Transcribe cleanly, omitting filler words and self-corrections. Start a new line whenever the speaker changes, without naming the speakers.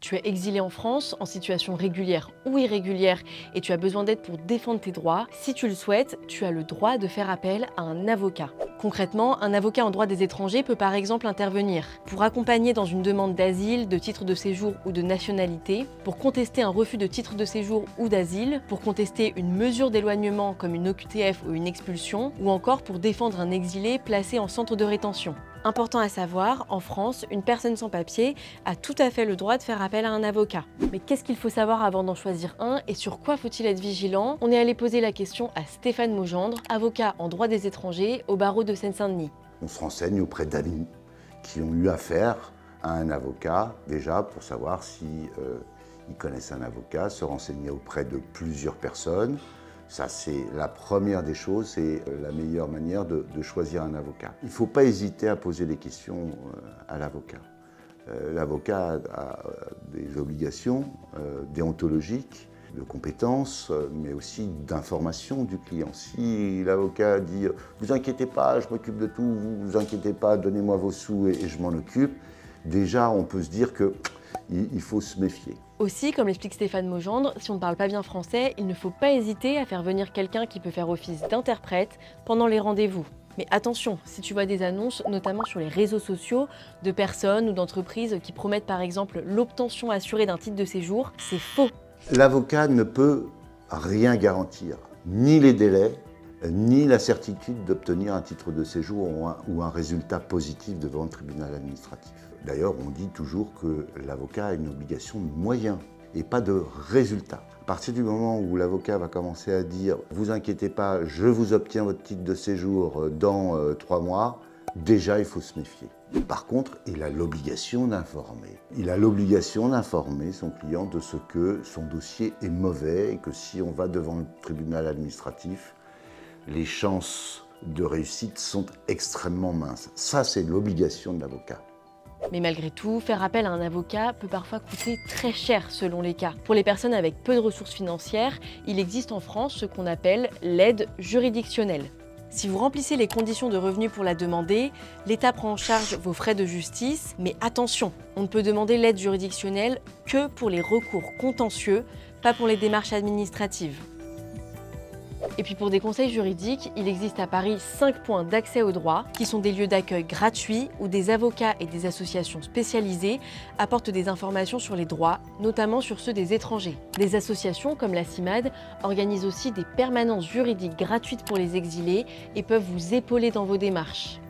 Tu es exilé en France, en situation régulière ou irrégulière, et tu as besoin d'aide pour défendre tes droits. Si tu le souhaites, tu as le droit de faire appel à un avocat. Concrètement, un avocat en droit des étrangers peut par exemple intervenir pour accompagner dans une demande d'asile, de titre de séjour ou de nationalité, pour contester un refus de titre de séjour ou d'asile, pour contester une mesure d'éloignement comme une OQTF ou une expulsion, ou encore pour défendre un exilé placé en centre de rétention. Important à savoir, en France, une personne sans papier a tout à fait le droit de faire appel à un avocat. Mais qu'est-ce qu'il faut savoir avant d'en choisir un et sur quoi faut-il être vigilant? On est allé poser la question à Stéphane Maugendre, avocat en droit des étrangers au barreau de Seine-Saint-Denis.
On se renseigne auprès d'amis qui ont eu affaire à un avocat, déjà pour savoir si ils connaissent un avocat, se renseigner auprès de plusieurs personnes. Ça, c'est la première des choses, c'est la meilleure manière de choisir un avocat. Il ne faut pas hésiter à poser des questions à l'avocat. L'avocat a des obligations déontologiques, de compétences, mais aussi d'information du client. Si l'avocat dit « vous inquiétez pas, je m'occupe de tout, vous inquiétez pas, donnez-moi vos sous et je m'en occupe », déjà on peut se dire qu'il faut se méfier.
Aussi, comme l'explique Stéphane Maugendre, si on ne parle pas bien français, il ne faut pas hésiter à faire venir quelqu'un qui peut faire office d'interprète pendant les rendez-vous. Mais attention, si tu vois des annonces, notamment sur les réseaux sociaux, de personnes ou d'entreprises qui promettent par exemple l'obtention assurée d'un titre de séjour, c'est faux.
L'avocat ne peut rien garantir, ni les délais, ni la certitude d'obtenir un titre de séjour ou un résultat positif devant le tribunal administratif. D'ailleurs, on dit toujours que l'avocat a une obligation de moyens et pas de résultat. À partir du moment où l'avocat va commencer à dire « vous inquiétez pas, je vous obtiens votre titre de séjour dans 3 mois », déjà il faut se méfier. Par contre, il a l'obligation d'informer. Il a l'obligation d'informer son client de ce que son dossier est mauvais et que si on va devant le tribunal administratif, les chances de réussite sont extrêmement minces. Ça, c'est l'obligation de l'avocat.
Mais malgré tout, faire appel à un avocat peut parfois coûter très cher selon les cas. Pour les personnes avec peu de ressources financières, il existe en France ce qu'on appelle l'aide juridictionnelle. Si vous remplissez les conditions de revenu pour la demander, l'État prend en charge vos frais de justice, mais attention, on ne peut demander l'aide juridictionnelle que pour les recours contentieux, pas pour les démarches administratives. Et puis pour des conseils juridiques, il existe à Paris 5 points d'accès au droit, qui sont des lieux d'accueil gratuits où des avocats et des associations spécialisées apportent des informations sur les droits, notamment sur ceux des étrangers. Des associations comme la CIMAD organisent aussi des permanences juridiques gratuites pour les exilés et peuvent vous épauler dans vos démarches.